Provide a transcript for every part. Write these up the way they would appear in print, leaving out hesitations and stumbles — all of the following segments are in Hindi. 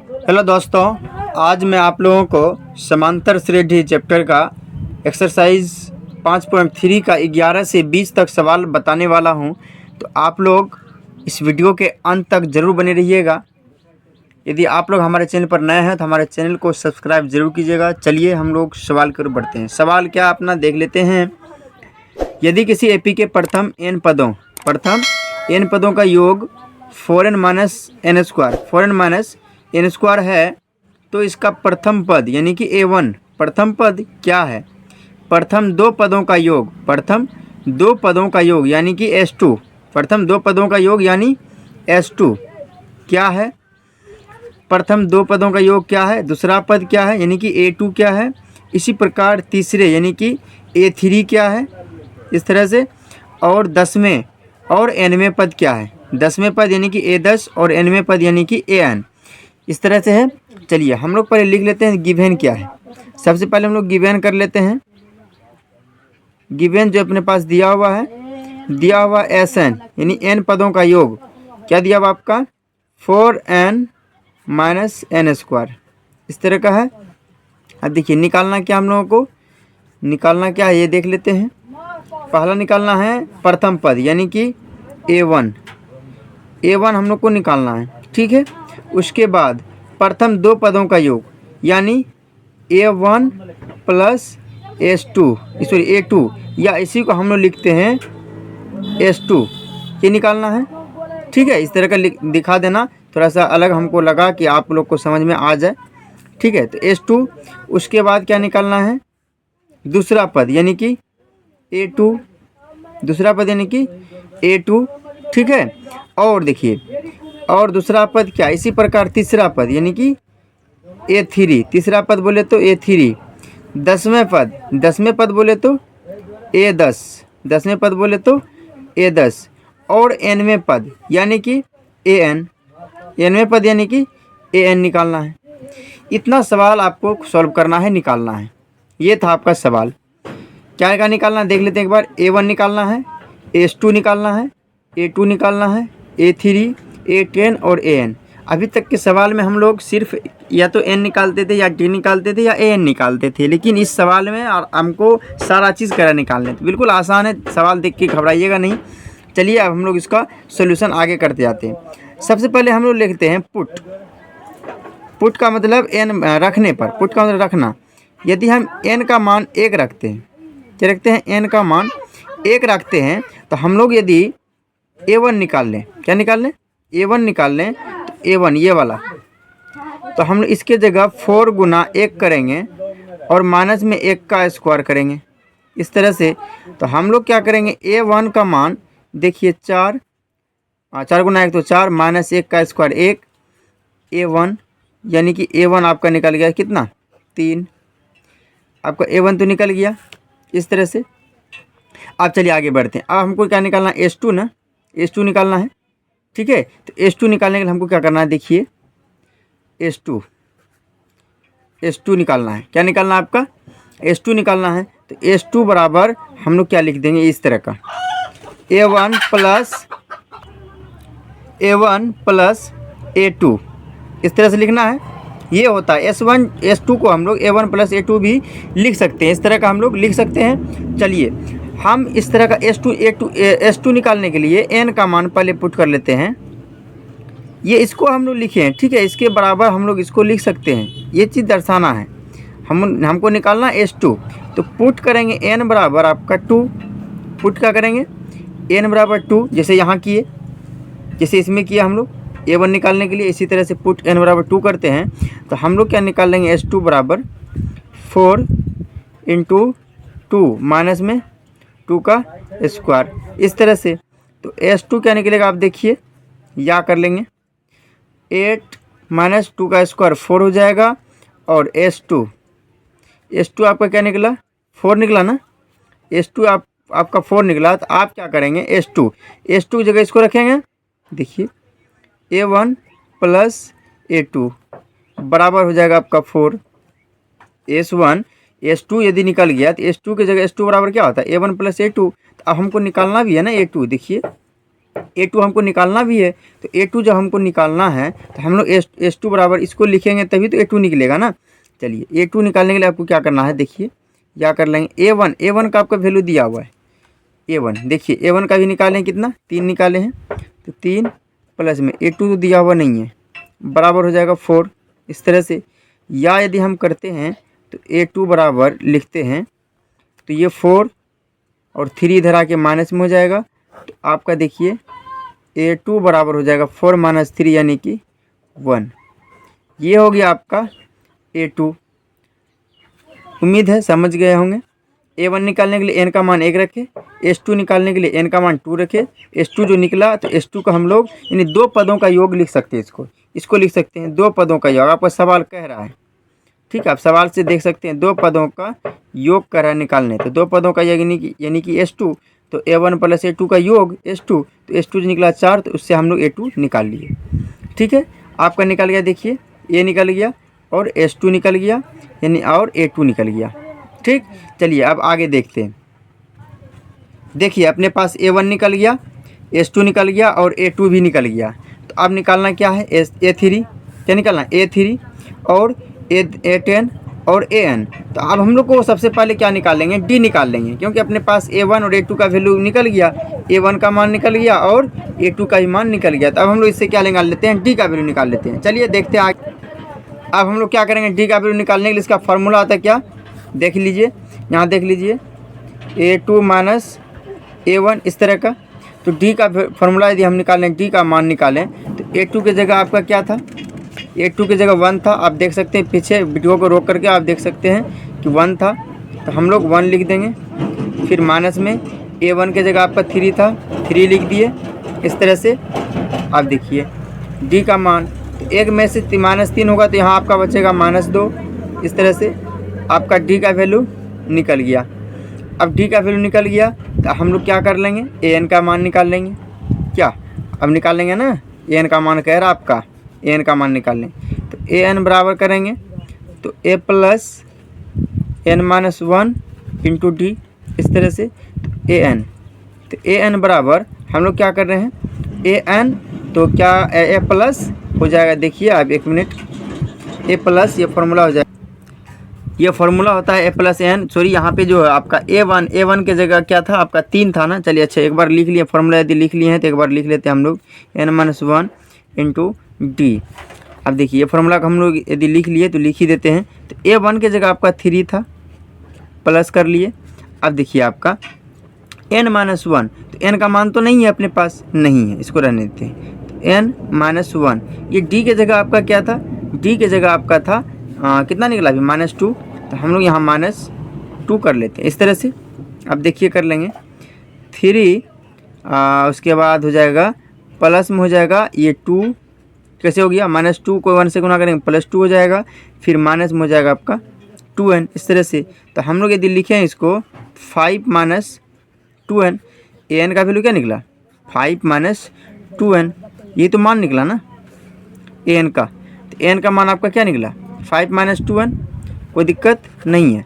हेलो दोस्तों, आज मैं आप लोगों को समांतर श्रेणी चैप्टर का एक्सरसाइज 5.3 का 11 से 20 तक सवाल बताने वाला हूं। तो आप लोग इस वीडियो के अंत तक ज़रूर बने रहिएगा। यदि आप लोग हमारे चैनल पर नए हैं तो हमारे चैनल को सब्सक्राइब जरूर कीजिएगा। चलिए हम लोग सवाल की ओर बढ़ते हैं। सवाल क्या अपना देख लेते हैं। यदि किसी एपी के प्रथम n पदों का योग 4n माइनस एन स्क्वायर है, तो इसका प्रथम पद यानी कि a1 प्रथम पद क्या है? प्रथम दो पदों का योग यानी कि s2, प्रथम दो पदों का योग यानी s2 क्या है? प्रथम दो पदों का योग क्या है? दूसरा पद क्या है यानी कि a2 क्या है? इसी प्रकार तीसरे यानी कि a3 क्या है? इस तरह से। और 10वें और nवें पद क्या है? 10वें पद यानी कि a10 और nवें पद यानी कि an। इस तरह से है। चलिए हम लोग पहले लिख लेते हैं गिवन क्या है। सबसे पहले हम लोग गिवन कर लेते हैं। गिवन जो अपने पास दिया हुआ Sn यानी n पदों का योग क्या दिया हुआ आपका? 4n माइनस एन स्क्वायर, इस तरह का है। अब देखिए निकालना क्या हम लोगों को, निकालना क्या है ये देख लेते हैं। पहला निकालना है प्रथम पद यानी कि a1 हम लोग को निकालना है, ठीक है। उसके बाद प्रथम दो पदों का योग यानी a1 प्लस a2 या इसी को हम लोग लिखते हैं s2, ये निकालना है, ठीक है। इस तरह का दिखा देना, थोड़ा सा अलग हमको लगा कि आप लोग को समझ में आ जाए, ठीक है। तो s2, उसके बाद क्या निकालना है? दूसरा पद यानी कि a2, दूसरा पद यानी कि a2, ठीक है। और देखिए और दूसरा पद क्या? इसी प्रकार तीसरा पद यानी कि a3, तीसरा पद बोले तो a3। 10वें पद बोले तो a10, 10वें पद बोले तो a10। और nवें पद यानी कि an, nवें पद यानी कि an निकालना है। इतना सवाल आपको सॉल्व करना है, निकालना है। ये था आपका सवाल। क्या क्या निकालना है देख लेते हैं एक बार। a1 निकालना है, s2 निकालना है, a2 निकालना है, a3, a10 और an। अभी तक के सवाल में हम लोग सिर्फ या तो n निकालते थे या t निकालते थे या an निकालते थे, लेकिन इस सवाल में हमको सारा चीज़ करा निकालने थे। बिल्कुल आसान है, सवाल देख के घबराइएगा नहीं। चलिए अब हम लोग इसका सोल्यूशन आगे करते जाते हैं। सबसे पहले हम लोग लिखते हैं पुट का मतलब n रखने पर, पुट का मतलब रखना। यदि हम n का मान 1 रखते हैं, क्या रखते हैं? n का मान 1 रखते हैं, तो हम लोग यदि a1 निकाल लें, क्या निकाल लें? a1 निकाल लें, तो a1 ये वाला, तो हम लोग इसके जगह 4 गुना 1 करेंगे और माइनस में 1 का स्क्वायर करेंगे, इस तरह से। तो हम लोग क्या करेंगे? a1 का मान देखिए 4 गुना 1 तो 4 माइनस 1 का स्क्वायर 1, a1 यानी कि a1 आपका निकल गया कितना? 3। आपका a1 तो निकल गया इस तरह से। अब चलिए आगे बढ़ते हैं। अब हमको क्या निकालना है? s2 ना, s2 निकालना है, ठीक है। तो s2 निकालने के लिए हमको क्या करना है? देखिए s2 निकालना है। क्या निकालना है आपका? s2 निकालना है। तो s2 बराबर हम लोग क्या लिख देंगे? इस तरह का a1 प्लस a2, इस तरह से लिखना है। ये होता है s1 s2 को हम लोग a1 प्लस a2 भी लिख सकते हैं, इस तरह का हम लोग लिख सकते हैं। चलिए हम इस तरह का s2 निकालने के लिए n का मान पहले पुट कर लेते हैं। ये इसको हम लोग लिखे हैं, ठीक है। इसके बराबर हम लोग इसको लिख सकते हैं, ये चीज़ दर्शाना है। हमको निकालना s2, तो पुट करेंगे n बराबर आपका 2। पुट क्या करेंगे? n बराबर 2, जैसे यहाँ किए, जैसे इसमें किया हम लोग a1 निकालने के लिए, इसी तरह से पुट n बराबर 2 करते हैं। तो हम लोग क्या निकाल लेंगे? s2 बराबर 4 × 2 माइनस में 2 का स्क्वायर, इस तरह से। तो s2 क्या निकलेगा? आप देखिए, या कर लेंगे 8 माइनस 2 का स्क्वायर 4 हो जाएगा। और s2 आपका क्या निकला? 4 निकला ना। s2 आपका 4 निकला, तो आप क्या करेंगे? s2 की जगह इसको रखेंगे। देखिए a1 प्लस a2 बराबर हो जाएगा आपका 4। s2 यदि निकल गया तो s2 की जगह s2 बराबर क्या होता है? a1 plus a2। तो अब हमको निकालना भी है ना a2। देखिए A2 हमको निकालना भी है, तो A2 जब हमको निकालना है तो हम लोग S2 बराबर इसको लिखेंगे तभी तो A2 निकलेगा ना। चलिए A2 निकालने के लिए आपको क्या करना है, देखिए क्या कर लेंगे, A1 का आपका वैल्यू दिया हुआ है A1, देखिए A1 का भी निकालें, कितना 3 निकाले हैं, तो 3 प्लस में A2 तो दिया हुआ नहीं है, बराबर हो जाएगा 4 इस तरह से। या यदि हम करते हैं तो A2 बराबर लिखते हैं तो ये 4 और 3 इधर आके माइनस में हो जाएगा, तो आपका देखिए A2 बराबर हो जाएगा 4 माइनस 3 यानी कि 1। ये हो गया आपका A2। उम्मीद है समझ गए होंगे। A1 निकालने के लिए n का मान 1 रखे, S2 निकालने के लिए n का मान 2 रखे। S2 जो निकला तो S2 का हम लोग यानी 2 पदों का योग लिख सकते हैं, इसको लिख सकते हैं 2 पदों का योग। आपका सवाल कह रहा है, ठीक है, आप सवाल से देख सकते हैं 2 पदों का योग कर रहा है निकालने, तो 2 पदों का यानी कि S2, तो A1 प्लस A2 का योग S2, तो S2 जो निकला 4, तो उससे हम लोग A2 निकाल लिए। ठीक है, आपका निकल गया, देखिए A निकल गया और S2 निकल गया यानी और A2 निकल गया। ठीक, चलिए अब आगे देखते हैं। देखिए अपने पास A1 निकल गया, S2 निकल गया और A2 भी निकल गया। तो अब निकालना क्या है, A3, क्या निकालना, A3 और A10 और AN। तो अब हम लोग को सबसे पहले क्या निकालेंगे, D निकाल लेंगे, क्योंकि अपने पास A1 और A2 का वैल्यू निकल गया, A1 का मान निकल गया और A2 का भी मान निकल गया। तो अब हम लोग इससे क्या निकाल लेते हैं, D का वैल्यू निकाल लेते हैं। चलिए देखते हैं आगे। अब हम लोग क्या करेंगे, D का वैल्यू निकालने के लिए इसका फार्मूला आता है क्या, देख लीजिए, यहाँ देख लीजिए A2 माइनस A1 इस तरह का। तो D का फार्मूला यदि हम निकालें, D का मान निकालें, तो A2 की जगह आपका क्या था, A2 की जगह 1 था। आप देख सकते हैं, पीछे वीडियो को रोक करके आप देख सकते हैं कि 1 था, तो हम लोग 1 लिख देंगे। फिर माइनस में A1 की जगह आपका 3 था, 3 लिख दिए इस तरह से। आप देखिए D का मान, तो 1 में से -3 होगा, तो यहाँ आपका बचेगा -2 इस तरह से। आपका D का वैल्यू निकल गया। अब D का वैल्यू निकल गया तो हम लोग क्या कर लेंगे, AN का मान निकाल लेंगे। क्या अब निकाल लेंगे ना, AN का मान कह रहा आपका, AN का मान निकाल लें, तो AN बराबर करेंगे तो A plus N minus 1 into D इस तरह से। तो AN बराबर हम लोग क्या कर रहे हैं, AN तो क्या A प्लस हो जाएगा, देखिए आप 1 मिनट, A प्लस ये फार्मूला हो जाएगा, ये फार्मूला होता है A प्लस N, सॉरी यहाँ पे जो है आपका A1 के जगह क्या था आपका 3 था ना। चलिए अच्छा, एक बार लिख लिए फार्मूला, यदि लिख लिए हैं तो एक बार लिख लेते हैं हम लोग, N माइनस 1 इंटू D। अब देखिए ये फार्मूला का हम लोग यदि लिख लिए तो लिख ही देते हैं। तो A1 के जगह आपका 3 था, प्लस कर लिए। अब देखिए आपका N माइनस 1, तो N का मान तो नहीं है अपने पास, नहीं है, इसको रहने देते हैं। तो N माइनस 1, ये D के जगह आपका क्या था, D के जगह आपका था कितना निकला अभी, -2, तो हम लोग यहाँ -2 कर लेते हैं इस तरह से। अब देखिए कर लेंगे 3 उसके बाद हो जाएगा प्लस में हो जाएगा ये 2, कैसे हो गया, -2 को 1 से गुना करेंगे +2 हो जाएगा, फिर माइनस में हो जाएगा आपका 2n इस तरह से। तो हम लोग यदि लिखें इसको 5 माइनस 2n, an का वैल्यू क्या निकला 5 माइनस 2n, ये तो मान निकला ना an का। तो an का मान आपका क्या निकला 5 माइनस 2n, कोई दिक्कत नहीं है।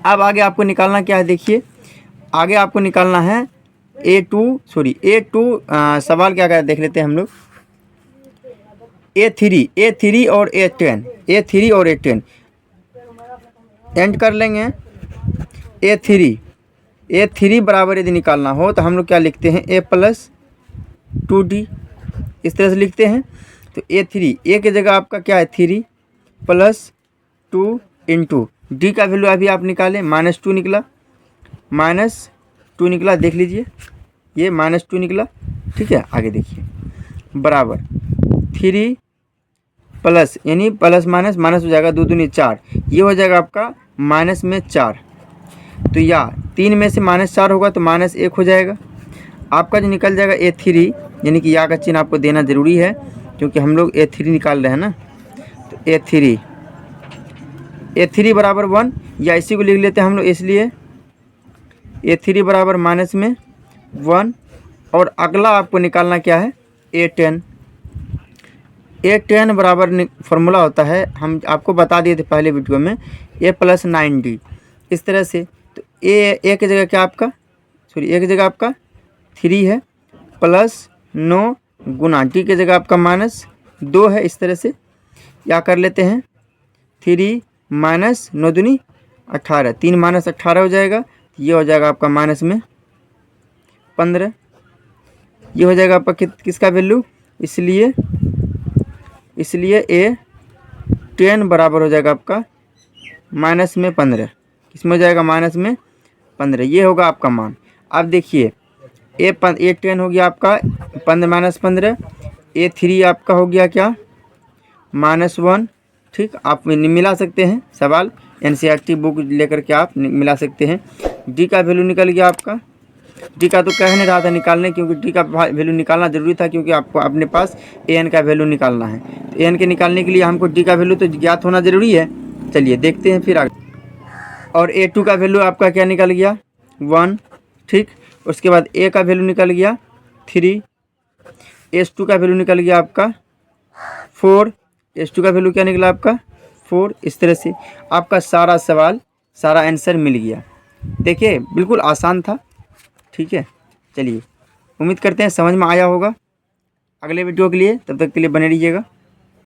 अब आगे आपको निकालना क्या है, देखिए आगे आपको निकालना है A2 सवाल क्या क्या देख लेते हैं हम लोग। A3 और A10 एंड कर लेंगे। A3 बराबर यदि निकालना हो तो हम लोग क्या लिखते हैं, A प्लस 2D इस तरह से लिखते हैं। तो A3, A की जगह आपका क्या है 3 प्लस 2 इंटू D का वैल्यू अभी आप निकालें, -2 निकला, -2 निकला, देख लीजिए ये -2 निकला। ठीक है, आगे देखिए बराबर 3 प्लस यानी प्लस माइनस हो जाएगा, 2 दूनी 4, ये हो जाएगा आपका माइनस में 4। तो या 3 में से -4 होगा तो -1 हो जाएगा। आपका जो निकल जाएगा A3, यानी कि या का चिन्ह आपको देना ज़रूरी है क्योंकि हम लोग A3 निकाल रहे हैं ना। तो A3 बराबर 1, या इसी को लिख लेते हैं हम लोग, इसलिए A3 बराबर माइनस में 1। और अगला आपको निकालना क्या है, A10 बराबर फार्मूला होता है, हम आपको बता दिए थे पहले वीडियो में, A प्लस 9D इस तरह से। तो A की जगह क्या आपका, A की जगह आपका 3 है +9 गुना डी की जगह आपका -2 है। इस तरह से या कर लेते हैं 3 माइनस 9 दूनी 18, 3 माइनस 18 हो जाएगा। ये हो जाएगा आपका माइनस में 15। ये हो जाएगा आपका किसका वैल्यू, इसलिए ए 10 बराबर हो जाएगा आपका माइनस में 15। किसमें हो जाएगा माइनस में 15। ये होगा आपका मान। अब देखिए ए 10 हो गया आपका 15 माइनस 15। A3 आपका हो गया क्या -1। ठीक, आप मिला सकते हैं, सवाल NCERT बुक लेकर के आप मिला सकते हैं। डी का वैल्यू निकल गया आपका। डी का तो कह नहीं रहा था निकालने, क्योंकि डी का वैल्यू निकालना जरूरी था, क्योंकि आपको अपने पास एन का वैल्यू निकालना है। तो एन के निकालने के लिए हमको डी का वैल्यू तो ज्ञात होना जरूरी है। चलिए देखते हैं फिर आगे। और A2 का वैल्यू आपका क्या निकल गया 1। ठीक, उसके बाद ए का वैल्यू निकल गया 3। S2 का वैल्यू निकल गया आपका 4। S2 का वैल्यू क्या निकला आपका 4। इस तरह से आपका सारा सवाल, सारा आंसर मिल गया। देखिए बिल्कुल आसान था। ठीक है, चलिए उम्मीद करते हैं समझ में आया होगा। अगले वीडियो के लिए तब तक के लिए बने रहिएगा।